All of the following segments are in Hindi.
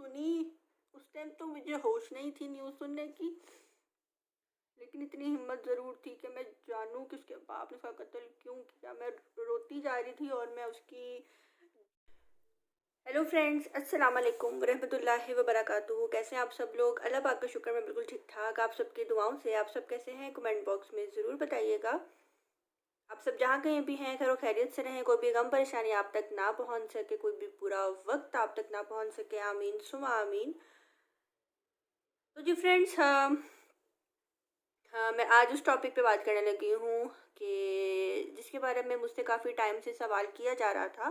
सुनी। उस टाइम तो मुझे होश नहीं थी न्यूज़ सुनने की, लेकिन इतनी हिम्मत ज़रूर थी कि मैं जानूं कि उसके बाप ने उसका कत्ल क्यों किया। मैं रोती जा रही थी और मैं उसकी। हेलो फ्रेंड्स, अस्सलाम वालेकुम रहमतुल्लाहि व बरकातुहू। कैसे हैं आप सब लोग? अल्लाह पाक का शुक्र, मैं बिल्कुल ठीक ठाक। आप सबकी दुआओं से आप सब कैसे हैं कमेंट बॉक्स में ज़रूर बताइएगा। आप सब जहाँ कहीं भी हैं खैर खैरियत से रहें, कोई भी गम परेशानी आप तक ना पहुँच सके, कोई भी बुरा वक्त आप तक ना पहुँच सके। आमीन सुमा आमीन। तो जी फ्रेंड्स, हाँ, मैं आज उस टॉपिक पे बात करने लगी हूँ कि जिसके बारे में मुझसे काफ़ी टाइम से सवाल किया जा रहा था।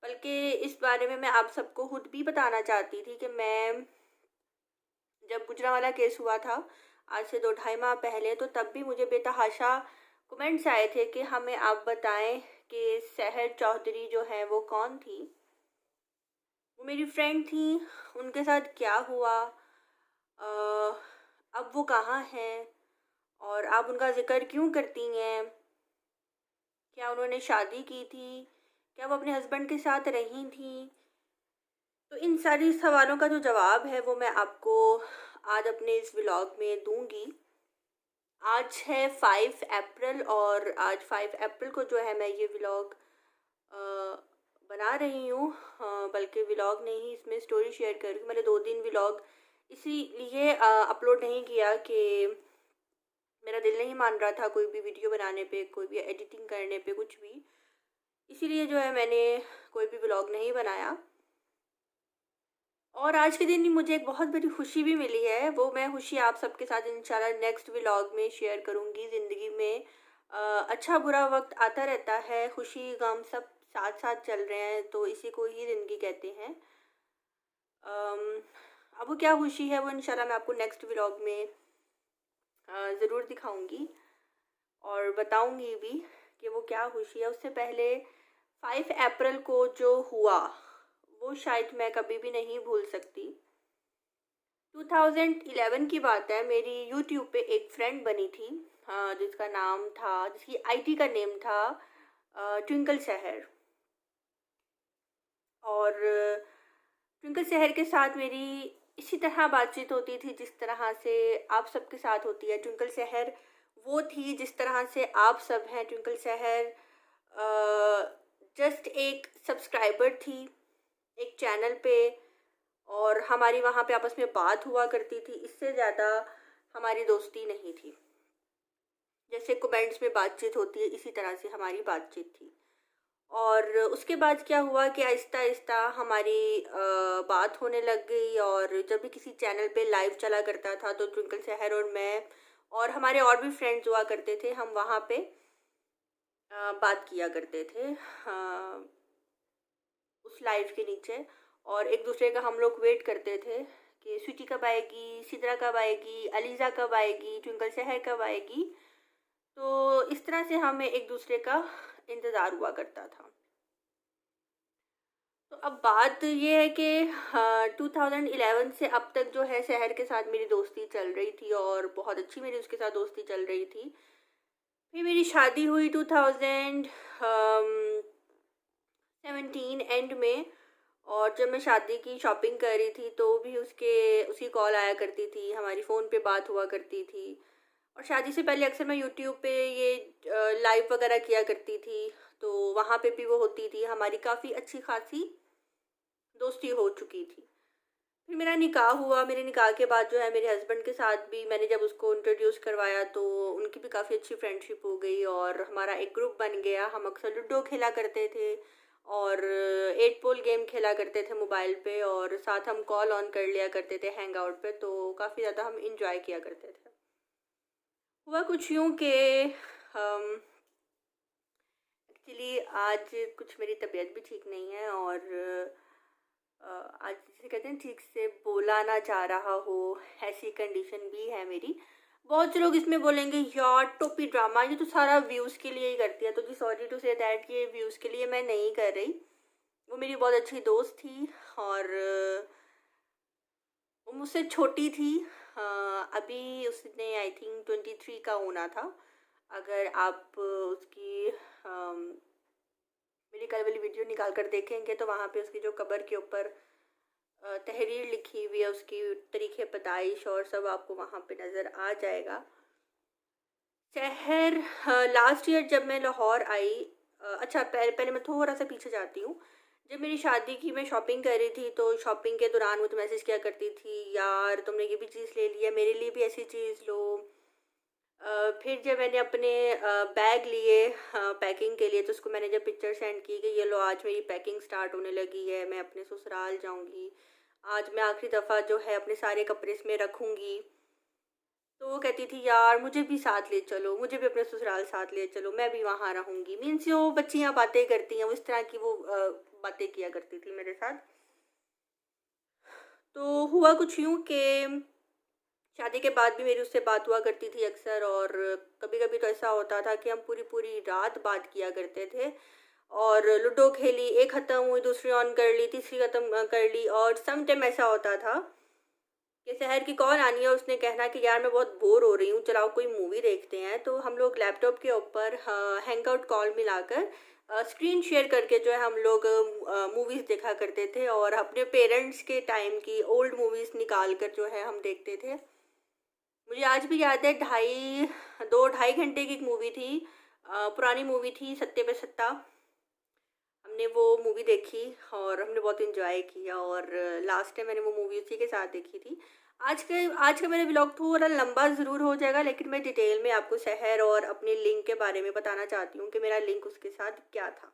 बल्कि इस बारे में मैं आप सबको खुद भी बताना चाहती थी कि मैं जब गुजरांवाला केस हुआ था आज से 2 ढाई माह पहले, तो तब भी मुझे बेतहाशा कमेंट्स आए थे कि हमें आप बताएं कि सहर चौधरी जो है वो कौन थी। वो मेरी फ्रेंड थी, उनके साथ क्या हुआ, अब वो कहाँ हैं और आप उनका जिक्र क्यों करती हैं। क्या उन्होंने शादी की थी? क्या वो अपने हस्बैंड के साथ रही थी? तो इन सारी सवालों का जो जवाब है वो मैं आपको आज अपने इस व्लॉग में दूंगी। आज है 5 अप्रैल और आज 5 अप्रैल को जो है मैं ये व्लॉग बना रही हूँ। बल्कि व्लॉग नहीं, इसमें स्टोरी शेयर करूँगी। मैंने 2 दिन व्लॉग इसीलिए अपलोड नहीं किया कि मेरा दिल नहीं मान रहा था कोई भी वीडियो बनाने पे, कोई भी एडिटिंग करने पे, कुछ भी। इसीलिए जो है मैंने कोई भी व्लॉग नहीं बनाया। और आज के दिन ही मुझे एक बहुत बड़ी खुशी भी मिली है, वो मैं खुशी आप सबके साथ इंशाल्लाह नेक्स्ट व्लॉग में शेयर करूँगी। ज़िंदगी में अच्छा बुरा वक्त आता रहता है, खुशी गम सब साथ साथ चल रहे हैं, तो इसी को ही ज़िंदगी कहते हैं। अब वो क्या खुशी है वो इंशाल्लाह मैं आपको नेक्स्ट व्लॉग में ज़रूर दिखाऊंगी और बताऊंगी भी कि वो क्या खुशी है। उससे पहले 5 अप्रैल को जो हुआ वो शायद मैं कभी भी नहीं भूल सकती। 2011 की बात है, मेरी यूट्यूब पे एक फ्रेंड बनी थी जिसकी आईटी का नेम था ट्विंकल सहर। और ट्विंकल सहर के साथ मेरी इसी तरह बातचीत होती थी जिस तरह से आप सबके साथ होती है। ट्विंकल सहर वो थी जिस तरह से आप सब हैं। ट्विंकल सहर जस्ट एक सब्सक्राइबर थी एक चैनल पे, और हमारी वहाँ पे आपस में बात हुआ करती थी। इससे ज़्यादा हमारी दोस्ती नहीं थी। जैसे कमेंट्स में बातचीत होती है इसी तरह से हमारी बातचीत थी। और उसके बाद क्या हुआ कि आहिस्ता आहिस्ता हमारी बात होने लग गई। और जब भी किसी चैनल पे लाइव चला करता था तो ट्विंकल सहर और मैं और हमारे और भी फ्रेंड्स हुआ करते थे, हम वहाँ पे बात किया करते थे उस लाइव के नीचे। और एक दूसरे का हम लोग वेट करते थे कि स्वीटी कब आएगी, सिद्रा कब आएगी, अलीज़ा कब आएगी, ट्विंकल सहर कब आएगी। तो इस तरह से हमें एक दूसरे का इंतज़ार हुआ करता था। तो अब बात ये है कि 2011 से अब तक जो है सहर के साथ मेरी दोस्ती चल रही थी और बहुत अच्छी मेरी उसके साथ दोस्ती चल रही थी। फिर मेरी शादी हुई 2017 एंड में। और जब मैं शादी की शॉपिंग कर रही थी तो भी उसकी कॉल आया करती थी, हमारी फ़ोन पे बात हुआ करती थी। और शादी से पहले अक्सर मैं यूट्यूब पे ये लाइव वगैरह किया करती थी, तो वहाँ पे भी वो होती थी। हमारी काफ़ी अच्छी खासी दोस्ती हो चुकी थी। फिर मेरा निकाह हुआ। मेरे निकाह के बाद जो है मेरे हस्बैंड के साथ भी मैंने जब उसको इंट्रोड्यूस करवाया तो उनकी भी काफ़ी अच्छी फ्रेंडशिप हो गई और हमारा एक ग्रुप बन गया। हम अक्सर लूडो खेला करते थे और 8 पोल गेम खेला करते थे मोबाइल पे, और साथ हम कॉल ऑन कर लिया करते थे हैंग आउट पे, तो काफ़ी ज़्यादा हम इंजॉय किया करते थे। हुआ कुछ यूँ कि एक्चुअली आज कुछ मेरी तबीयत भी ठीक नहीं है और आज जिसे कहते हैं ठीक से बोला ना जा रहा हो, ऐसी कंडीशन भी है मेरी। बहुत से लोग इसमें बोलेंगे यार टोपी ड्रामा, ये तो सारा व्यूज़ के लिए ही करती है। तो जी सॉरी टू से दैट, ये व्यूज़ के लिए मैं नहीं कर रही। वो मेरी बहुत अच्छी दोस्त थी और वो मुझसे छोटी थी। अभी उसने आई थिंक 23 का होना था। अगर आप उसकी मेरी कल वाली वीडियो निकाल कर देखेंगे तो वहाँ पे उसकी जो कब्र के ऊपर तहरीर लिखी हुई है, उसकी तरीक़े पैदाइश और सब आपको वहाँ पे नज़र आ जाएगा। शहर लास्ट ईयर जब मैं लाहौर आई, अच्छा पहले पहले मैं थोड़ा-सा पीछे जाती हूँ। जब मेरी शादी की मैं शॉपिंग कर रही थी, तो शॉपिंग के दौरान वो तो मैसेज किया करती थी, यार तुमने ये भी चीज़ ले ली है, मेरे लिए भी ऐसी चीज़ लो। फिर जब मैंने अपने बैग लिए पैकिंग के लिए, तो उसको मैंने जब पिक्चर सेंड की कि ये लो आज मेरी पैकिंग स्टार्ट होने लगी है, मैं अपने ससुराल जाऊंगी, आज मैं आखिरी दफ़ा जो है अपने सारे कपड़े इसमें रखूंगी। तो वो कहती थी यार मुझे भी साथ ले चलो, मुझे भी अपने ससुराल साथ ले चलो, मैं भी वहाँ रहूंगी। मीन्स जो बच्चियाँ बातें करती हैं, वो इस तरह की वो बातें किया करती थी मेरे साथ। तो हुआ कुछ यूँ कि शादी के बाद भी मेरी उससे बात हुआ करती थी अक्सर, और कभी-कभी तो ऐसा होता था कि हम पूरी-पूरी रात बात किया करते थे, और लूडो खेली, एक ख़त्म हुई, दूसरी ऑन कर ली, तीसरी ख़त्म कर ली। और सम टाइम ऐसा होता था कि शहर की कॉल आनी है और उसने कहना कि यार मैं बहुत बोर हो रही हूँ, चलाओ कोई मूवी देखते हैं। तो हम लोग लैपटॉप के ऊपर हैंग आउट कॉल मिलाकर स्क्रीन शेयर करके जो है हम लोग मूवीज़ देखा करते थे, और अपने पेरेंट्स के टाइम की ओल्ड मूवीज़ निकाल कर जो है हम देखते थे। मुझे आज भी याद है, 2 ढाई घंटे की एक मूवी थी, पुरानी मूवी थी, सत्ते पे सत्ता। हमने वो मूवी देखी और हमने बहुत एंजॉय किया, और लास्ट टाइम मैंने वो मूवी उसी के साथ देखी थी। आज का मेरा व्लॉग थोड़ा लंबा ज़रूर हो जाएगा, लेकिन मैं डिटेल में आपको शहर और अपने लिंक के बारे में बताना चाहती हूँ कि मेरा लिंक उसके साथ क्या था।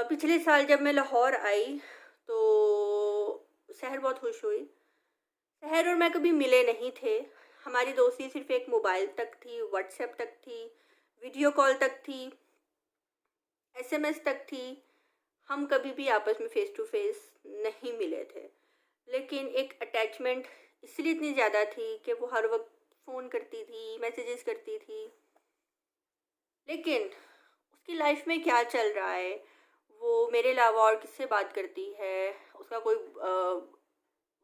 पिछले साल जब मैं लाहौर आई, तो शहर बहुत खुश हुई। शहर और मैं कभी मिले नहीं थे। हमारी दोस्ती सिर्फ़ एक मोबाइल तक थी, व्हाट्सएप तक थी, वीडियो कॉल तक थी, एसएमएस तक थी। हम कभी भी आपस में फ़ेस टू फ़ेस नहीं मिले थे। लेकिन एक अटैचमेंट इसलिए इतनी ज़्यादा थी कि वो हर वक़्त फ़ोन करती थी, मैसेजेस करती थी। लेकिन उसकी लाइफ़ में क्या चल रहा है, वो मेरे अलावा और किससे बात करती है, उसका कोई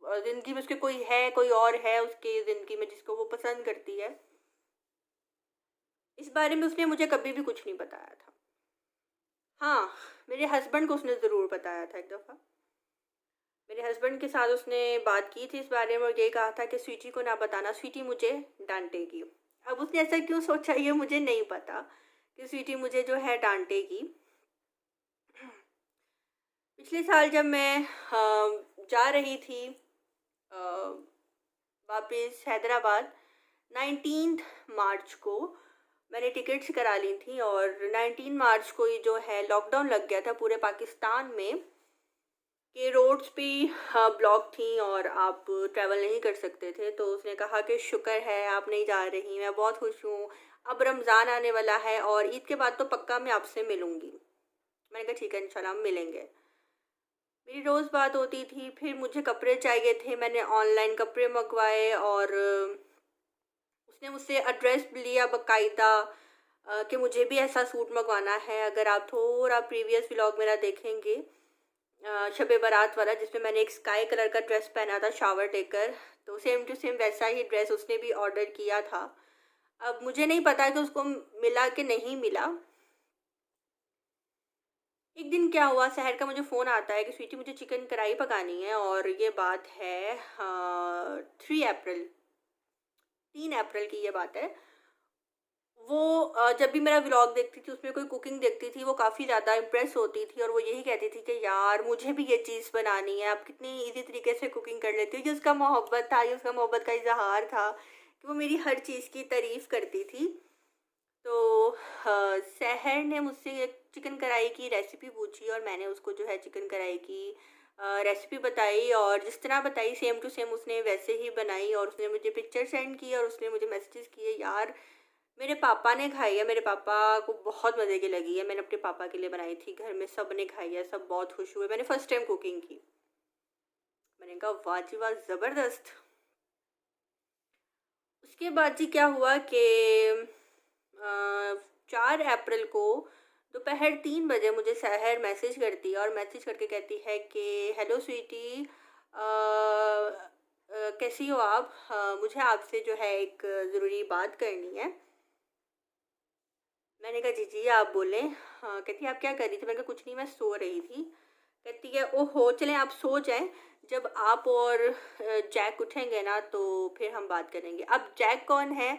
ज़िंदगी में उसके कोई है, कोई और है उसके ज़िंदगी में जिसको वो पसंद करती है, इस बारे में उसने मुझे कभी भी कुछ नहीं बताया था। हाँ, मेरे हस्बैंड को उसने ज़रूर बताया था एक दफ़ा। मेरे हस्बैंड के साथ उसने बात की थी इस बारे में, और ये कहा था कि स्वीटी को ना बताना, स्वीटी मुझे डाँटेगी। अब उसने ऐसा क्यों सोचा ये मुझे नहीं पता कि स्वीटी मुझे जो है डाँटेगी। पिछले साल जब मैं जा रही थी अ, वापस हैदराबाद, 19 मार्च को मैंने टिकट्स करा ली थी, और 19 मार्च को ही जो है लॉकडाउन लग गया था पूरे पाकिस्तान में, कि रोड्स भी ब्लॉक थी और आप ट्रैवल नहीं कर सकते थे। तो उसने कहा कि शुक्र है आप नहीं जा रही, मैं बहुत खुश हूँ, अब रमज़ान आने वाला है और ईद के बाद तो पक्का मैं आपसे मिलूँगी। मैंने कहा ठीक है, इंशाल्लाह हम मिलेंगे। मेरी रोज़ बात होती थी। फिर मुझे कपड़े चाहिए थे, मैंने ऑनलाइन कपड़े मंगवाए, और उसने मुझसे एड्रेस भी लिया बाकायदा कि मुझे भी ऐसा सूट मंगवाना है। अगर आप थोड़ा प्रीवियस व्लॉग मेरा देखेंगे, शब बारात वाला, जिसमें मैंने एक स्काई कलर का ड्रेस पहना था शावर लेकर, तो सेम टू सेम वैसा ही ड्रेस उसने भी ऑर्डर किया था। अब मुझे नहीं पता कि उसको मिला कि नहीं मिला। एक दिन क्या हुआ, शहर का मुझे फ़ोन आता है कि स्वीटी मुझे चिकन कढ़ाई पकानी है, और ये बात है 3 अप्रैल, 3 अप्रैल की ये बात है। वो जब भी मेरा व्लॉग देखती थी, उसमें कोई कुकिंग देखती थी, वो काफ़ी ज़्यादा इम्प्रेस होती थी, और वो यही कहती थी कि यार मुझे भी ये चीज़ बनानी है, आप कितनी ईज़ी तरीके से कुकिंग कर लेती हो। ये उसका मोहब्बत था, ये उसका मोहब्बत का इज़हार था कि वो मेरी हर चीज़ की तारीफ़ करती थी। तो सहर ने मुझसे एक चिकन कढ़ाई की रेसिपी पूछी, और मैंने उसको जो है चिकन कढ़ाई की रेसिपी बताई, और जिस तरह बताई सेम टू सेम उसने वैसे ही बनाई, और उसने मुझे पिक्चर सेंड की, और उसने मुझे मैसेजेस किए। यार मेरे पापा ने खाई है, मेरे पापा को बहुत मज़े की लगी है, मैंने अपने पापा के लिए बनाई थी, घर में सब ने खाई है, सब बहुत खुश हुए। मैंने फर्स्ट टाइम कुकिंग की। मैंने कहा वाह जी वाह, ज़बरदस्त। उसके बाद जी क्या हुआ कि 4 अप्रैल को दोपहर 3 बजे मुझे सहर मैसेज करती है, और मैसेज करके कहती है कि हेलो स्वीटी, कैसी हो आप, मुझे आपसे जो है एक ज़रूरी बात करनी है। मैंने कहा जी जी आप बोलें। हाँ, कहती आप क्या कर रही थी। मैंने कहा कुछ नहीं, मैं सो रही थी। कहती है ओहो चलें आप सो जाएं, जब आप और जैक उठेंगे ना तो फिर हम बात करेंगे। अब जैक कौन है?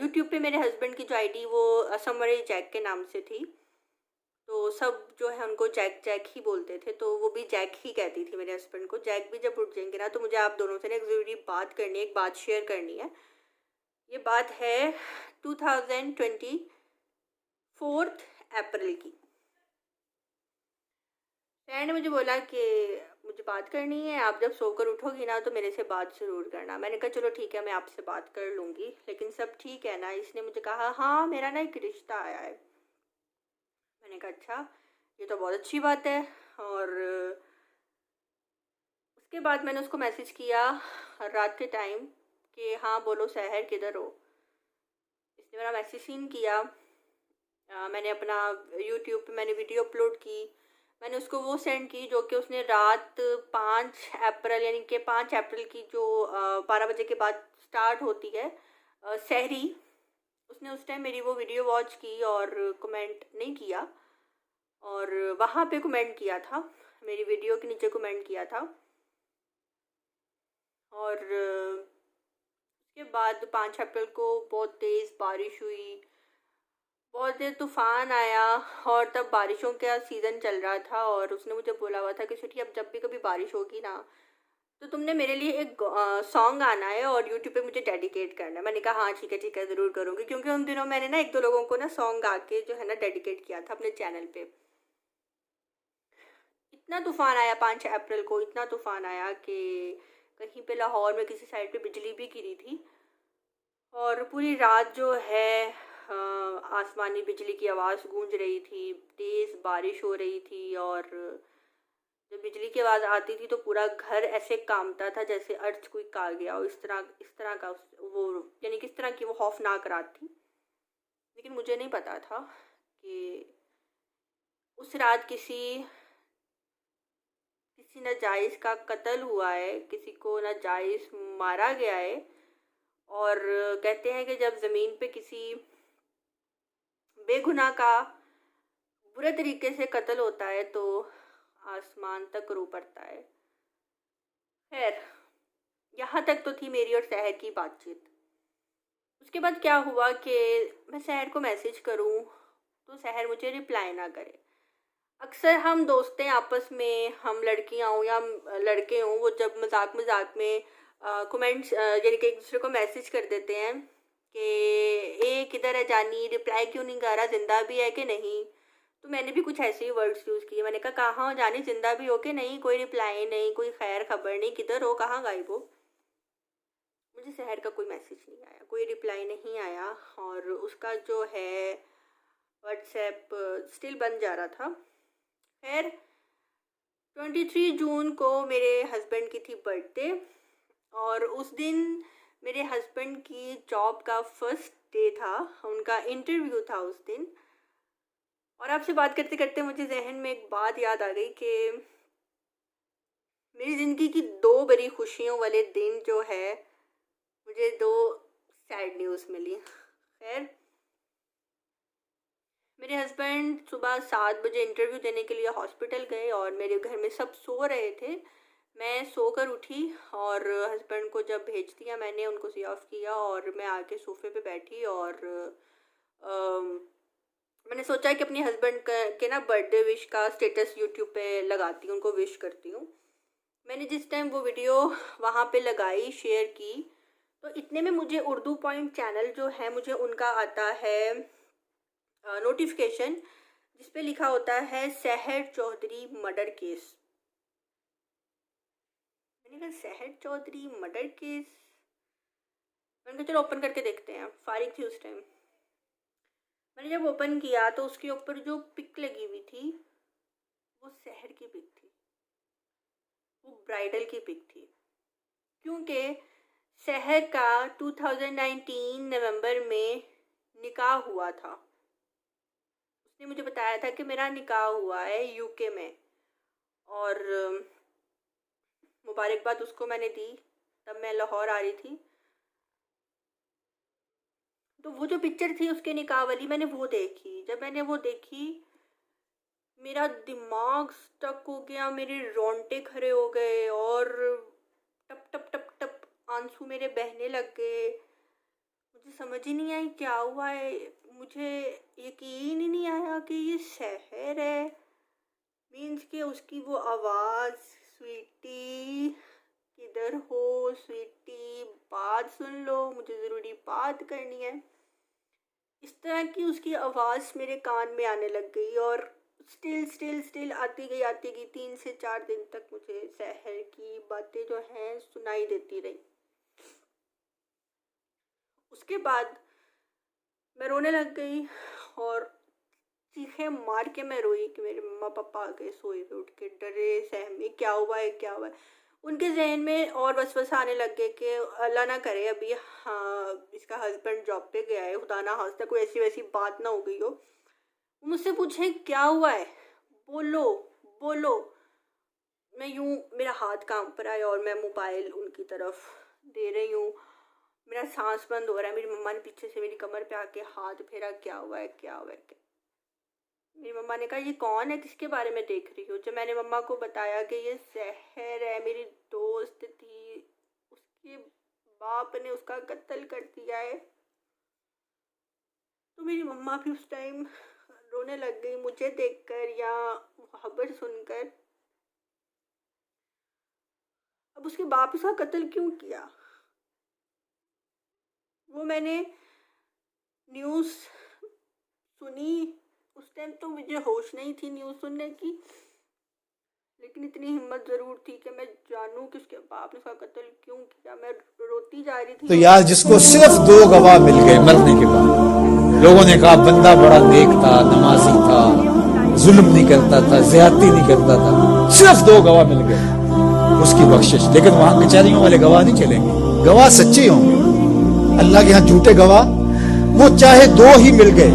यूट्यूब पे मेरे हस्बैंड की जो आईडी वो समरी जैक के नाम से थी, तो सब जो है उनको जैक जैक ही बोलते थे, तो वो भी जैक ही कहती थी मेरे हस्बैंड को। जैक भी जब उठ जाएंगे ना तो मुझे आप दोनों से ना एक ज़रूरी बात करनी है, एक बात शेयर करनी है। ये बात है 2024 अप्रैल की। फ्रेंड ने मुझे बोला कि मुझे बात करनी है, आप जब सोकर उठोगी ना तो मेरे से बात ज़रूर करना। मैंने कहा चलो ठीक है, मैं आपसे बात कर लूँगी, लेकिन सब ठीक है ना? इसने मुझे कहा हाँ मेरा ना एक रिश्ता आया है। मैंने कहा अच्छा, ये तो बहुत अच्छी बात है। और उसके बाद मैंने उसको मैसेज किया रात के टाइम कि हाँ बोलो सहर किधर हो। इसने मेरा मैसेज सीन किया। मैंने अपना यूट्यूब पे मैंने वीडियो अपलोड की। मैंने उसको वो सेंड की जो कि उसने रात 5 अप्रैल, यानी कि 5 अप्रैल की जो 12 बजे के बाद स्टार्ट होती है सहरी, उसने उस टाइम मेरी वो वीडियो वॉच की और कमेंट नहीं किया, और वहाँ पे कमेंट किया था, मेरी वीडियो के नीचे कमेंट किया था। और उसके बाद 5 अप्रैल को बहुत तेज़ बारिश हुई, बहुत देर तूफ़ान आया, और तब बारिशों का सीज़न चल रहा था। और उसने मुझे बोला हुआ था कि छुट्टी अब जब भी कभी बारिश होगी ना तो तुमने मेरे लिए एक सॉन्ग आना है और यूट्यूब पे मुझे डेडिकेट करना है। मैंने कहा हाँ ठीक है ज़रूर करूँगी, क्योंकि उन दिनों मैंने ना एक दो लोगों को ना सॉन्ग गा के जो है ना डेडिकेट किया था अपने चैनल पे। इतना तूफ़ान आया 5 अप्रैल को, इतना तूफ़ान आया कि कहीं पे लाहौर में किसी साइड पे बिजली भी गिरी थी। और पूरी रात जो है आसमानी बिजली की आवाज़ गूंज रही थी, तेज़ बारिश हो रही थी। और जब बिजली की आवाज़ आती थी तो पूरा घर ऐसे कांपता था जैसे अर्थक्वेक आ गया हो। इस तरह का वो, यानी किस तरह की वो खौफनाक रात थी। लेकिन मुझे नहीं पता था कि उस रात किसी किसी नाजायज़ का कत्ल हुआ है, किसी को नाजायज़ मारा गया है। और कहते हैं कि जब ज़मीन पे किसी बेगुनाह का बुरे तरीके से कत्ल होता है तो आसमान तक रो पड़ता है। खैर, यहाँ तक तो थी मेरी और सहर की बातचीत। उसके बाद क्या हुआ कि मैं सहर को मैसेज करूँ तो सहर मुझे रिप्लाई ना करे। अक्सर हम दोस्तें आपस में, हम लड़कियाँ हों या लड़के हों, वो जब मजाक मजाक में कमेंट्स यानी कि एक दूसरे को मैसेज कर देते हैं कि ए किधर है जानी, रिप्लाई क्यों नहीं कर रहा, ज़िंदा भी है कि नहीं। तो मैंने भी कुछ ऐसे ही वर्ड्स यूज़ किए। मैंने कहा कहाँ हो जानी, ज़िंदा भी हो कि नहीं, कोई रिप्लाई नहीं, कोई खैर खबर नहीं, किधर हो, कहाँ गायब हो। मुझे शहर का कोई मैसेज नहीं आया, कोई रिप्लाई नहीं आया, और उसका जो है व्हाट्सएप स्टिल बंद जा रहा था। खैर, 23 जून को मेरे हस्बैंड की थी बर्थडे, और उस दिन मेरे हस्बैंड की जॉब का फर्स्ट डे था, उनका इंटरव्यू था उस दिन। और आपसे बात करते करते मुझे जहन में एक बात याद आ गई कि मेरी ज़िंदगी की दो बड़ी खुशियों वाले दिन जो है, मुझे दो सैड न्यूज़ मिली। खैर, मेरे हस्बैंड सुबह 7 बजे इंटरव्यू देने के लिए हॉस्पिटल गए और मेरे घर में सब सो रहे थे। मैं सोकर उठी और हस्बैंड को जब भेज दिया, मैंने उनको सी ऑफ किया और मैं आके सोफे पे बैठी। और अम, मैंने सोचा कि अपने हस्बैंड के ना बर्थडे विश का स्टेटस यूट्यूब पे लगाती हूँ, उनको विश करती हूँ। मैंने जिस टाइम वो वीडियो वहाँ पे लगाई, शेयर की, तो इतने में मुझे उर्दू पॉइंट चैनल जो है, मुझे उनका आता है नोटिफिकेशन, जिस पे लिखा होता है सहर चौधरी मर्डर केस। मैंने कहा सहर चौधरी मर्डर केस, मैंने कहा चलो ओपन करके देखते हैं, फारिग थी उस टाइम। मैंने जब ओपन किया तो उसके ऊपर जो पिक लगी हुई थी वो सहर की पिक थी, वो ब्राइडल की पिक थी। क्योंकि सहर का 2019 नवंबर में निकाह हुआ था। उसने मुझे बताया था कि मेरा निकाह हुआ है यूके में, और मुबारकबाद उसको मैंने दी, तब मैं लाहौर आ रही थी। तो वो जो पिक्चर थी उसके निकाह वाली, मैंने वो देखी। जब मैंने वो देखी, मेरा दिमाग स्टक हो गया, मेरे रोंगटे खड़े हो गए और टप टप टप टप आंसू मेरे बहने लग गए। मुझे समझ ही नहीं आई क्या हुआ है। मुझे यकीन ही नहीं आया कि ये शहर है। मीन्स कि उसकी वो आवाज़, स्वीटी किधर हो स्वीटी, बात सुन लो, मुझे ज़रूरी बात करनी है। इस तरह की उसकी आवाज़ मेरे कान में आने लग गई और स्टिल स्टिल स्टिल आती गई 3 से 4 दिन तक मुझे शहर की बातें जो हैं सुनाई देती रही। उसके बाद मैं रोने लग गई और चीखें मार के मैं रोई कि मेरे मम्मा पापा आ गए सोए हुए, उठ के डरे सहमे, क्या हुआ है क्या हुआ है। उनके जहन में और वसवसा आने लग गए कि अल्लाह ना करे अभी, हाँ, इसका हस्बैंड जॉब पे गया है, खुदा ना खास्ता कोई ऐसी वैसी बात ना हो गई हो। मुझसे पूछे क्या हुआ है, बोलो बोलो। मैं यूं, मेरा हाथ काम पर आया और मैं मोबाइल उनकी तरफ दे रही हूँ। मेरा सांस बंद हो रहा है। मेरी मम्मा ने पीछे से मेरी कमर पे आके हाथ फेरा, क्या हुआ है क्या हुआ है क्या। मेरी मम्मा ने कहा ये कौन है, किसके बारे में देख रही हो। जब मैंने मम्मा को बताया कि ये सहर है, मेरी दोस्त थी, उसके बाप ने उसका कत्ल कर दिया है, तो मेरी मम्मा भी उस टाइम रोने लग गई मुझे देखकर या खबर सुनकर। अब उसके बाप उसका कत्ल क्यों किया, वो मैंने न्यूज़ सुनी। उस टाइम तो मुझे होश नहीं थी न्यूज़ सुनने की, लेकिन इतनी हिम्मत ज़रूर थी कि मैं जानूं कि उसके बाप ने उसका कत्ल क्यों किया। मैं रोती जा रही थी। तो यार जिसको सिर्फ 2 गवाह मिल गए मरने के बाद, लोगों ने कहा बंदा बड़ा नेक था, नमाजी था, जुल्म नहीं करता था, ज्यादती नहीं करता था, सिर्फ 2 गवाह मिल गए, उसकी बख्शिश। लेकिन वहां कचहरियों वाले गवाह नहीं चलेंगे, गवाह सच्चे होंगे। अल्लाह के यहाँ झूठे गवाह, वो चाहे 2 ही मिल गए,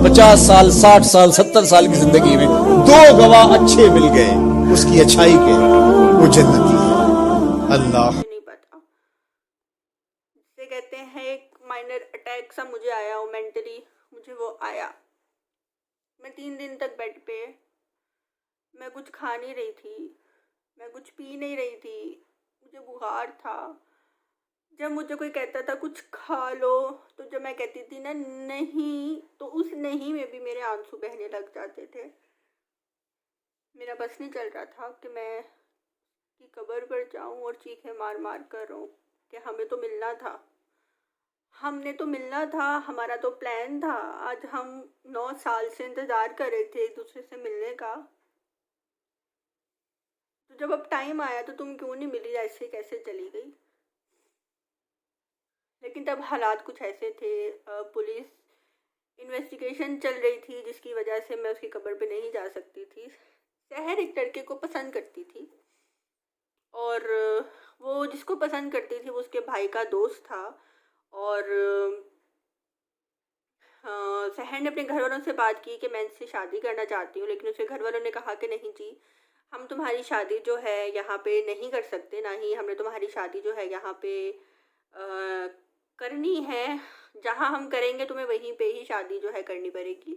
50 साल 60 साल 70 साल की जिंदगी में 2 गवाह अच्छे मिल गए उसकी अच्छाई के, वो जन्नती है। अल्लाह मुझे नहीं पता, जिसे कहते हैं एक माइनर अटैक सा मुझे आया हो मेंटली, मुझे वो आया। मैं 3 दिन तक बेड पे, मैं कुछ खा नहीं रही थी, मैं कुछ पी नहीं रही थी, मुझे बुखार था। जब मुझे कोई कहता था कुछ खा लो, तो जब मैं कहती थी ना नहीं, तो उस नहीं में भी मेरे आंसू बहने लग जाते थे। मेरा बस नहीं चल रहा था कि मैं की कब्र पर जाऊं और चीखें मार मार कर रोऊं कि हमें तो मिलना था, हमने तो मिलना था, हमारा तो प्लान था। आज हम 9 साल से इंतज़ार कर रहे थे एक दूसरे से मिलने का, तो जब अब टाइम आया तो तुम क्यों नहीं मिली, ऐसे कैसे चली गई। लेकिन तब हालात कुछ ऐसे थे, पुलिस इन्वेस्टिगेशन चल रही थी जिसकी वजह से मैं उसकी कब्र पे नहीं जा सकती थी। सहर एक लड़के को पसंद करती थी और वो जिसको पसंद करती थी वो उसके भाई का दोस्त था। और सहर ने अपने घर वालों से बात की कि मैं इससे शादी करना चाहती हूँ, लेकिन उसके घर वालों ने कहा कि नहीं जी, हम तुम्हारी शादी जो है यहाँ पे नहीं कर सकते, ना ही हमने तुम्हारी शादी जो है यहाँ पे करनी है। जहाँ हम करेंगे तुम्हें वहीं पे ही शादी जो है करनी पड़ेगी।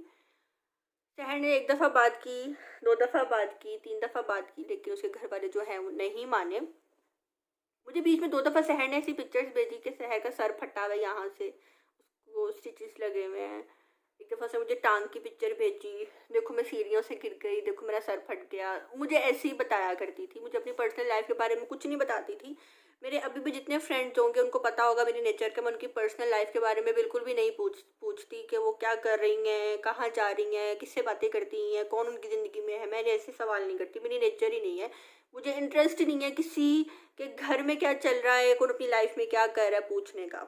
सहर ने 1 दफ़ा बात की, 2 दफ़ा बात की, 3 दफ़ा बात की, लेकिन उसके घर वाले जो हैं वो नहीं माने। मुझे बीच में 2 दफ़ा सहर ने ऐसी पिक्चर्स भेजी कि सहर का सर फटा हुआ है यहाँ से, वो स्टिचेस लगे हुए हैं। एक दफ़ा से मुझे टांग की पिक्चर भेजी, देखो मैं सीढ़ियों से गिर गई, देखो मेरा सर फट गया। मुझे ऐसे ही बताया करती थी, मुझे अपनी पर्सनल लाइफ के बारे में कुछ नहीं बताती थी। मेरे अभी भी जितने फ्रेंड्स होंगे उनको पता होगा मेरी नेचर का, मैं उनकी पर्सनल लाइफ के बारे में बिल्कुल भी नहीं पूछती कि वो क्या कर रही हैं, कहाँ जा रही हैं, किससे बातें करती हैं, कौन उनकी ज़िंदगी में है। मैंने ऐसे सवाल नहीं करती, मेरी नेचर ही नहीं है। मुझे इंटरेस्ट नहीं है किसी के घर में क्या चल रहा है, कौन अपनी लाइफ में क्या कर रहा है पूछने का।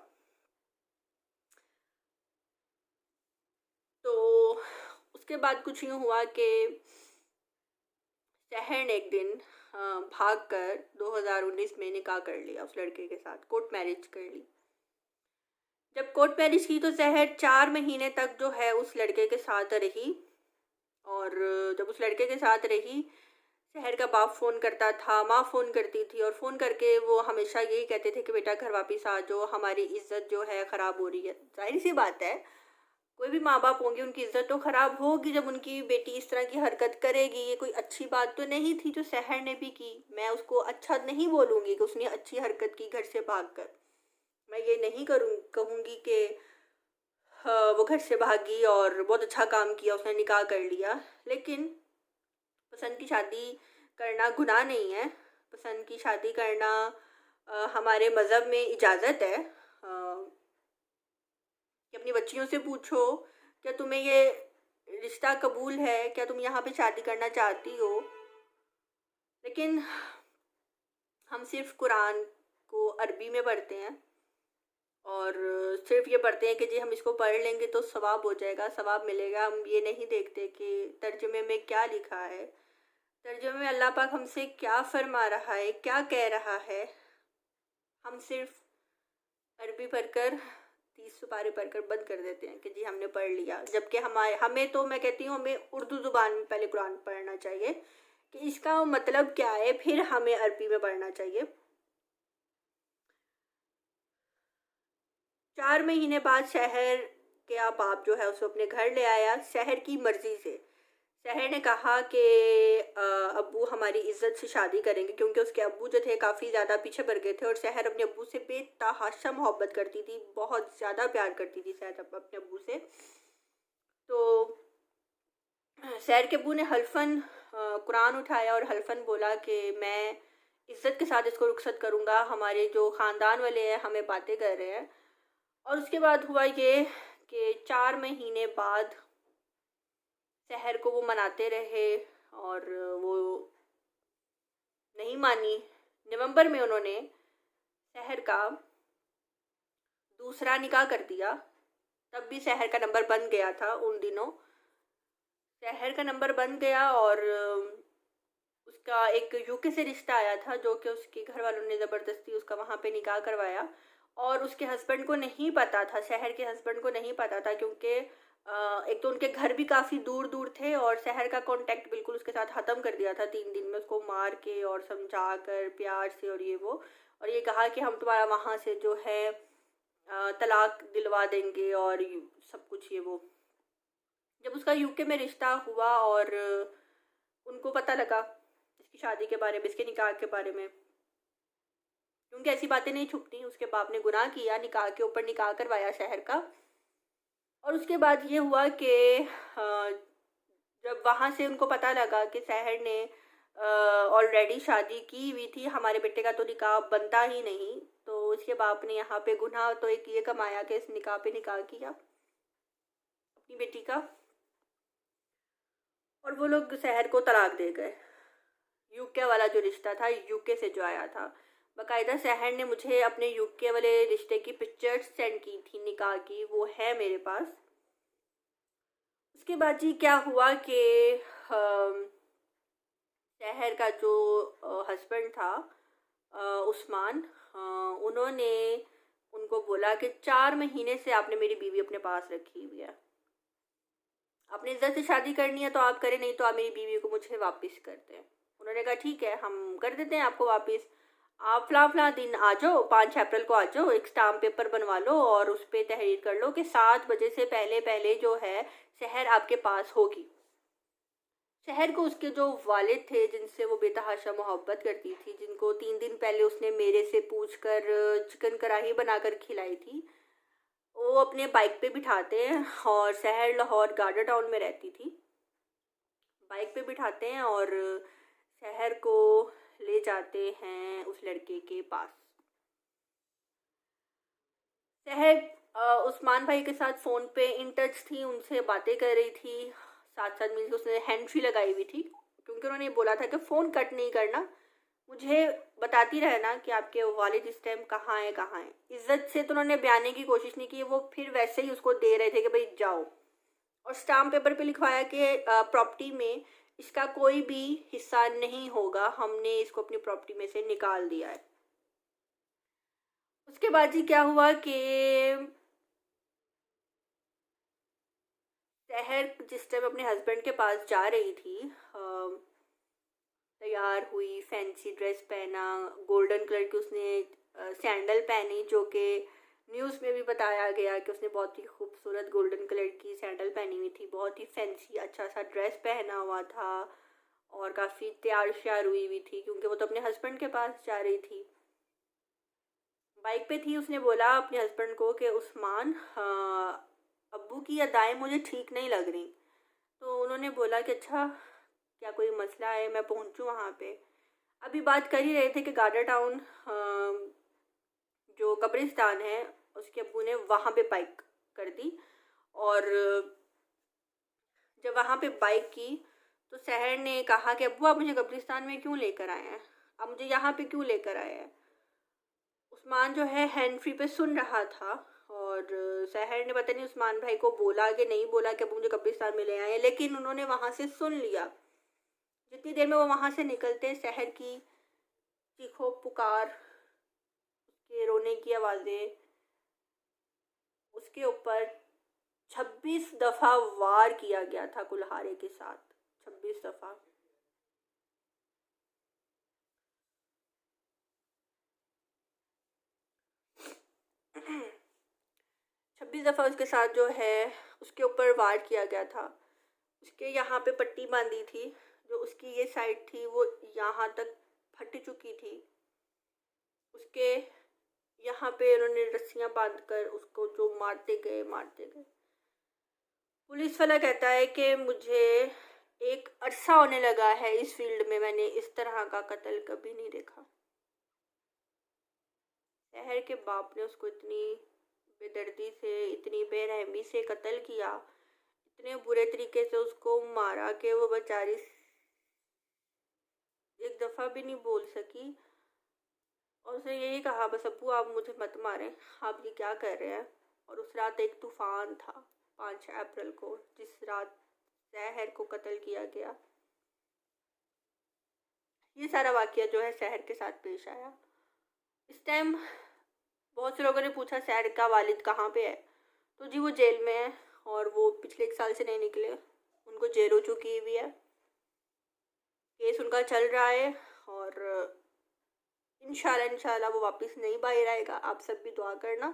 तो उसके बाद कुछ यूँ हुआ कि सहर ने एक दिन भाग कर 2019 में निकाह कर लिया उस लड़के के साथ, कोर्ट मैरिज कर ली। जब कोर्ट मैरिज की तो सहर 4 महीने तक जो है उस लड़के के साथ रही। और जब उस लड़के के साथ रही, सहर का बाप फ़ोन करता था, माँ फ़ोन करती थी, और फ़ोन करके वो हमेशा यही कहते थे कि बेटा घर वापस आ जाओ, हमारी इज़्ज़त जो है ख़राब हो रही है। जाहिर सी बात है, कोई भी माँ बाप होंगे उनकी इज्जत तो खराब होगी जब उनकी बेटी इस तरह की हरकत करेगी। ये कोई अच्छी बात तो नहीं थी जो सहर ने भी की। मैं उसको अच्छा नहीं बोलूँगी कि उसने अच्छी हरकत की घर से भागकर। मैं ये नहीं कहूँगी कि हाँ, वो घर से भागी और बहुत अच्छा काम किया, उसने निकाह कर लिया। लेकिन पसंद की शादी करना गुनाह नहीं है। पसंद की शादी करना हमारे मज़हब में इजाज़त है। कि अपनी बच्चियों से पूछो, क्या तुम्हें ये रिश्ता कबूल है, क्या तुम यहाँ पे शादी करना चाहती हो। लेकिन हम सिर्फ कुरान को अरबी में पढ़ते हैं और सिर्फ ये पढ़ते हैं कि जी हम इसको पढ़ लेंगे तो सवाब हो जाएगा, सवाब मिलेगा। हम ये नहीं देखते कि तर्जुमे में क्या लिखा है, तर्जुमे में अल्लाह पाक हमसे क्या फरमा रहा है, क्या कह रहा है। हम सिर्फ अरबी पढ़कर 30 सुपारे पढ़कर बंद कर देते हैं कि जी हमने पढ़ लिया। जबकि हमें तो मैं कहती हूँ हमें उर्दू ज़ुबान में पहले कुरान पढ़ना चाहिए कि इसका मतलब क्या है, फिर हमें अरबी में पढ़ना चाहिए। 4 महीने बाद शहर के बाप जो है उसे अपने घर ले आया शहर की मर्ज़ी से। शहर ने कहा कि अब्बू हमारी इज़्ज़त से शादी करेंगे, क्योंकि उसके अब्बू जो थे काफ़ी ज़्यादा पीछे पड़ गए थे और शहर अपने अब्बू से बेतहाशा मोहब्बत करती थी, बहुत ज़्यादा प्यार करती थी शहर अपने अब्बू से। तो शहर के अब्बू ने हल्फन कुरान उठाया और हल्फन बोला कि मैं इज़्ज़त के साथ इसको रुखसत करूँगा, हमारे जो ख़ानदान वाले हैं हमें बातें कर रहे हैं। और उसके बाद हुआ ये कि 4 महीने बाद शहर को वो मनाते रहे और वो नहीं मानी। नवंबर में उन्होंने शहर का दूसरा निकाह कर दिया। तब भी शहर का नंबर बन गया था। उन दिनों शहर का नंबर बन गया और उसका एक यूके से रिश्ता आया था जो कि उसके घर वालों ने ज़बरदस्ती उसका वहाँ पे निकाह करवाया। और उसके हस्बैंड को नहीं पता था, शहर के हस्बैंड को नहीं पता था, क्योंकि एक तो उनके घर भी काफ़ी दूर दूर थे और शहर का कांटेक्ट बिल्कुल उसके साथ ख़त्म कर दिया था 3 दिन में, उसको मार के और समझा कर प्यार से और ये वो, और ये कहा कि हम तुम्हारा वहाँ से जो है तलाक दिलवा देंगे और सब कुछ ये वो। जब उसका यूके में रिश्ता हुआ और उनको पता लगा इसकी शादी के बारे में, इसके निकाह के बारे में, क्योंकि ऐसी बातें नहीं छुपती, उसके बाप ने गुनाह किया, निकाह के ऊपर निकाह करवाया शहर का। और उसके बाद ये हुआ कि जब वहाँ से उनको पता लगा कि शहर ने ऑलरेडी शादी की हुई थी, हमारे बेटे का तो निकाह बनता ही नहीं, तो उसके बाप ने यहाँ पे गुनाह तो एक ये कमाया कि इस निकाह पे निकाह किया अपनी बेटी का, और वो लोग शहर को तलाक दे गए। यूके वाला जो रिश्ता था, यूके से जो आया था, बाकायदा शहर ने मुझे अपने यूके वाले रिश्ते की पिक्चर्स सेंड की थी निकाह की, वो है मेरे पास। उसके बाद जी क्या हुआ कि शहर का जो हस्बैंड था उस्मान, उन्होंने उनको बोला कि 4 महीने से आपने मेरी बीवी अपने पास रखी हुई है, आपने इज्जत से शादी करनी है तो आप करें, नहीं तो आप मेरी बीवी को मुझे वापस कर दें। उन्होंने कहा ठीक है हम कर देते हैं आपको वापस, आप फलां दिन आ जाओ, 5 अप्रैल को आ जाओ, एक स्टाम्प पेपर बनवा लो और उस पर तहरीर कर लो कि 7 बजे से पहले पहले जो है शहर आपके पास होगी। शहर को उसके जो वालिद थे जिनसे वो बेतहाशा मोहब्बत करती थी, जिनको 3 दिन पहले उसने मेरे से पूछकर चिकन कढ़ाई बनाकर खिलाई थी, वो अपने बाइक पे बिठाते हैं और शहर लाहौर गार्डर टाउन में रहती थी, बाइक पे बिठाते हैं और शहर को ले जाते हैं उस लड़के के पास। शहर उस्मान भाई के साथ फ़ोन पे इन टच थी, उनसे बातें कर रही थी, साथ साथ में उसने हैंड फ्री लगाई हुई थी, क्योंकि उन्होंने बोला था कि फ़ोन कट नहीं करना, मुझे बताती रहना कि आपके वालिद इस टाइम कहाँ हैं कहाँ हैं। इज़्ज़त से तो उन्होंने बयाने की कोशिश नहीं की, वो फिर वैसे ही उसको दे रहे थे कि भाई जाओ, और स्टाम्प पेपर पे लिखवाया कि प्रॉपर्टी में इसका कोई भी हिस्सा नहीं होगा, हमने इसको अपनी प्रॉपर्टी में से निकाल दिया है। उसके बाद जी क्या हुआ कि शहर जिस टाइम अपने हस्बैंड के पास जा रही थी, तैयार हुई, फैंसी ड्रेस पहना, गोल्डन कलर की उसने सैंडल पहनी जो कि न्यूज़ में भी बताया गया कि उसने बहुत ही खूबसूरत गोल्डन कलर की सैंडल पहनी हुई थी, बहुत ही फैंसी अच्छा सा ड्रेस पहना हुआ था और काफ़ी तैयार श्यार हुई हुई थी, क्योंकि वो तो अपने हस्बैंड के पास जा रही थी। बाइक पे थी। उसने बोला अपने हस्बैंड को कि उस्मान, अब्बू की अदाएँ मुझे ठीक नहीं लग रही। तो उन्होंने बोला कि अच्छा, क्या कोई मसला है, मैं पहुंचूं वहाँ पे। अभी बात कर ही रहे थे कि गार्डर टाउन जो कब्रिस्तान है, उसके अब्बू ने वहाँ पे बाइक कर दी। और जब वहाँ पे बाइक की तो सहर ने कहा कि अब्बू आप मुझे कब्रिस्तान में क्यों लेकर आए हैं, आप मुझे यहाँ पे क्यों लेकर आए हैं। उस्मान जो है हैंड फ्री पे सुन रहा था और सहर ने पता नहीं उस्मान भाई को बोला कि नहीं बोला कि अब्बू मुझे कब्रिस्तान में ले आए, लेकिन उन्होंने वहाँ से सुन लिया। जितनी देर में वो वहाँ से निकलते, सहर की चीखों पुकार, उसके रोने की आवाज़ें, उसके ऊपर 26 दफ़ा वार किया गया था कुल्हाड़े के साथ। 26 दफ़ा। 26 दफ़ा उसके साथ जो है उसके ऊपर वार किया गया था। उसके यहाँ पे पट्टी बांधी थी, जो उसकी ये साइड थी वो यहाँ तक फट चुकी थी। उसके यहाँ पे उन्होंने रस्सियाँ बांध कर उसको जो मारते गए मारते गए। पुलिस वाला कहता है कि मुझे एक अरसा होने लगा है इस फील्ड में, मैंने इस तरह का कत्ल कभी नहीं देखा। शहर के बाप ने उसको इतनी बेदर्दी से, इतनी बेरहमी से कत्ल किया, इतने बुरे तरीके से उसको मारा कि वो बेचारी एक दफ़ा भी नहीं बोल सकी। और उसने यही कहा, बस अब्बू आप मुझे मत मारें, आप ये क्या कर रहे हैं। और उस रात एक तूफ़ान था 5 अप्रैल को, जिस रात सहर को कत्ल किया गया। ये सारा वाक़या जो है सहर के साथ पेश आया। इस टाइम बहुत से लोगों ने पूछा सहर का वालिद कहाँ पे है, तो जी वो जेल में है और वो पिछले 1 साल से नहीं निकले। उनको जेल हो चुकी हुई है, केस उनका चल रहा है और इंशाल्लाह वो वापस नहीं बाहर आएगा। आप सब भी दुआ करना।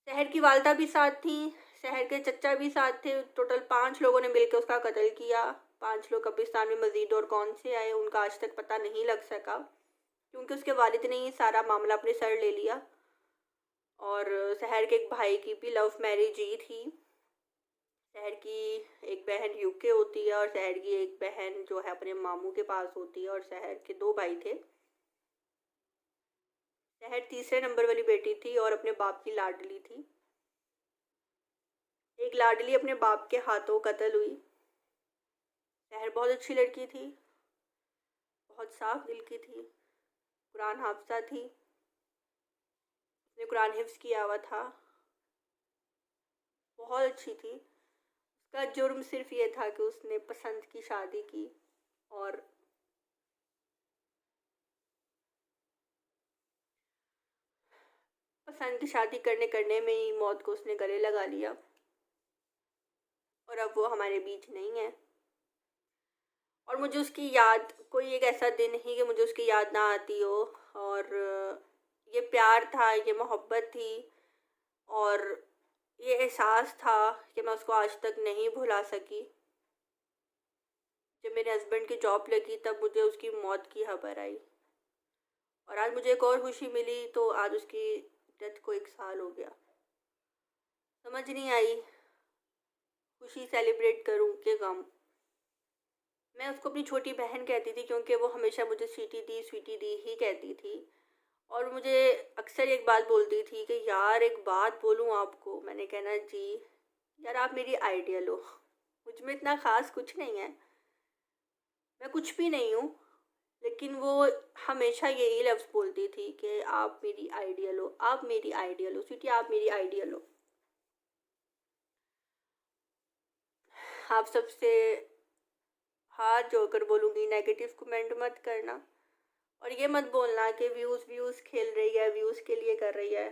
शहर की वालदा भी साथ थी, शहर के चचा भी साथ थे। टोटल 5 लोगों ने मिलकर उसका कत्ल किया। 5 लोग कब्रिस्तान में मजीद और कौन से आए उनका आज तक पता नहीं लग सका, क्योंकि उसके वालिद ने ये सारा मामला अपने सर ले लिया। और शहर के एक भाई की भी लव मैरिज ही थी। शहर की एक बहन यूके होती है और शहर की एक बहन जो है अपने मामू के पास होती है। और शहर के 2 भाई थे। शहर तीसरे नंबर वाली बेटी थी और अपने बाप की लाडली थी। एक लाडली अपने बाप के हाथों कत्ल हुई। शहर बहुत अच्छी लड़की थी, बहुत साफ दिल की थी, कुरान हाफिज़ा थी, उसने कुरान हिफ्ज़ किया हुआ था, बहुत अच्छी थी। उसका जुर्म सिर्फ ये था कि उसने पसंद की शादी की और पसंद की शादी करने करने में ही मौत को उसने गले लगा लिया और अब वो हमारे बीच नहीं है। और मुझे उसकी याद, कोई एक ऐसा दिन नहीं कि मुझे उसकी याद ना आती हो। और ये प्यार था, ये मोहब्बत थी और ये एहसास था कि मैं उसको आज तक नहीं भुला सकी। जब मेरे हस्बैंड की जॉब लगी तब मुझे उसकी मौत की खबर आई और आज मुझे एक और खुशी मिली, तो आज उसकी डेथ को 1 साल हो गया। समझ नहीं आई खुशी सेलिब्रेट करूं कि गम। मैं उसको अपनी छोटी बहन कहती थी, क्योंकि वो हमेशा मुझे स्वीटी दी ही कहती थी। और मुझे अक्सर एक बात बोलती थी कि यार एक बात बोलूं आपको। मैंने कहना जी। यार आप मेरी आइडियल हो, मुझ में इतना ख़ास कुछ नहीं है, मैं कुछ भी नहीं हूँ, लेकिन वो हमेशा यही लफ्ज़ बोलती थी कि आप मेरी आइडियल हो, आप मेरी आइडियल हो स्वीटी, आप मेरी आइडियल हो। आप सबसे हाथ जोड़कर बोलूँगी, नेगेटिव कमेंट मत करना और ये मत बोलना कि व्यूज़ खेल रही है, व्यूज़ के लिए कर रही है।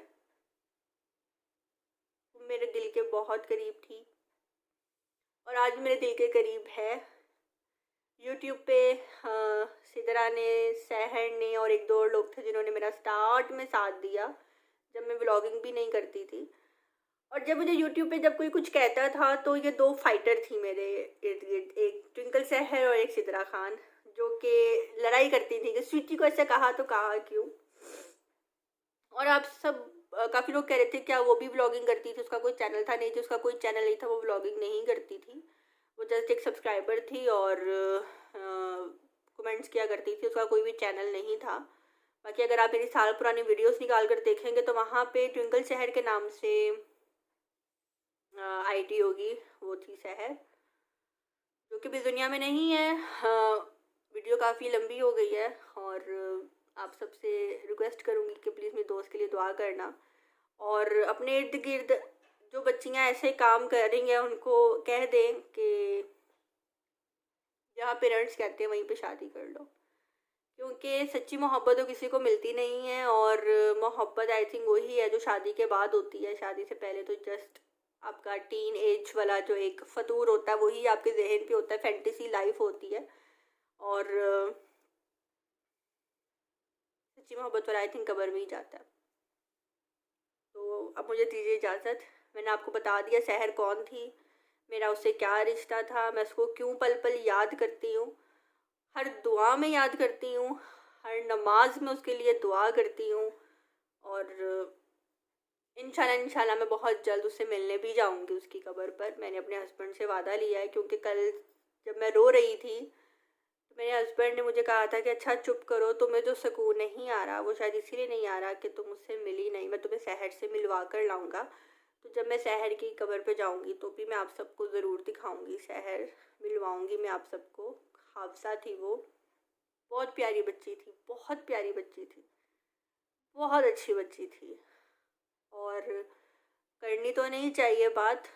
तुम मेरे दिल के बहुत करीब थी और आज मेरे दिल के करीब है। यूट्यूब पे सिदरा ने, सहर ने और 1-2 और लोग थे जिन्होंने मेरा स्टार्ट में साथ दिया जब मैं व्लॉगिंग भी नहीं करती थी। और जब मुझे यूट्यूब पे जब कोई कुछ कहता था तो ये दो फाइटर थी मेरे इर्द गिर्द, एक ट्विंकल सहर और एक सिद्रा खान, जो कि लड़ाई करती थी कि स्वीटी को ऐसे कहा तो कहा क्यों। और आप सब काफ़ी लोग कह रहे थे क्या वो भी व्लॉगिंग करती थी, उसका कोई चैनल था, नहीं थी, उसका कोई चैनल नहीं था, वो व्लॉगिंग नहीं करती थी, वो जस्ट एक सब्सक्राइबर थी और कमेंट्स किया करती थी, उसका कोई भी चैनल नहीं था। बाकी अगर आप मेरी साल पुरानी वीडियोस निकाल कर देखेंगे तो वहाँ पे ट्विंकल शहर के नाम से आईडी होगी, वो थी शहर, जो कि भी दुनिया में नहीं है। वीडियो काफ़ी लंबी हो गई है और आप सबसे रिक्वेस्ट करूँगी कि प्लीज़ मेरे दोस्त के लिए दुआ करना, और अपने इर्द गिर्द जो बच्चियाँ ऐसे काम कर रही हैं उनको कह दें कि जहाँ पेरेंट्स कहते हैं वहीं पे शादी कर लो, क्योंकि सच्ची मोहब्बत तो किसी को मिलती नहीं है। और मोहब्बत आई थिंक वही है जो शादी के बाद होती है। शादी से पहले तो जस्ट आपका टीन एज वाला जो एक फतूर होता है वही आपके जहन पे होता है, फैंटेसी लाइफ होती है। और सच्ची मोहब्बत वाला आई थिंक कब्र में ही जाता है। तो अब मुझे दीजिए इजाज़त। मैंने आपको बता दिया शहर कौन थी, मेरा उससे क्या रिश्ता था, मैं उसको क्यों पल पल याद करती हूँ, हर दुआ में याद करती हूँ, हर नमाज में उसके लिए दुआ करती हूँ। और इंशाल्लाह मैं बहुत जल्द उससे मिलने भी जाऊँगी उसकी कब्र पर। मैंने अपने हस्बैंड से वादा लिया है, क्योंकि कल जब मैं रो रही थी तो मेरे हस्बैंड ने मुझे कहा था कि अच्छा चुप करो, तुम्हें जो सुकून नहीं आ रहा वो शायद इसीलिए नहीं आ रहा कि तुम मुझसे मिली नहीं, मैं तुम्हें शहर से मिलवा कर लाऊँगा। तो जब मैं शहर की कब्र पे जाऊँगी तो भी मैं आप सबको ज़रूर दिखाऊँगी शहर, मिलवाऊँगी मैं आप सबको। हाफसा थी वो, बहुत प्यारी बच्ची थी, बहुत प्यारी बच्ची थी, बहुत अच्छी बच्ची थी। और करनी तो नहीं चाहिए बात।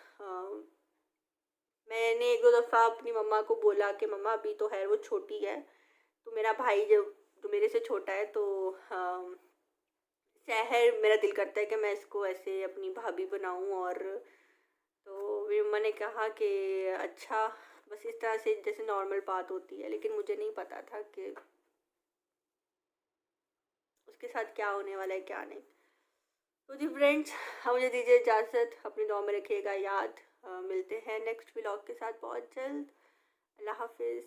मैंने एक दो दफ़ा अपनी मम्मा को बोला कि मम्मा अभी तो है वो छोटी है, तो मेरा भाई जो मेरे से छोटा है, तो शहर मेरा दिल करता है कि मैं इसको ऐसे अपनी भाभी बनाऊं। और तो मेरी मम्मा ने कहा कि अच्छा, बस इस तरह से जैसे नॉर्मल बात होती है, लेकिन मुझे नहीं पता था कि उसके साथ क्या होने वाला है क्या नहीं। तो जी फ्रेंड्स, हाँ मुझे दीजिए इजाज़त, अपनी दुआ में रखिएगा याद। मिलते हैं नेक्स्ट व्लॉग के साथ बहुत जल्द। अल्लाह हाफिज़।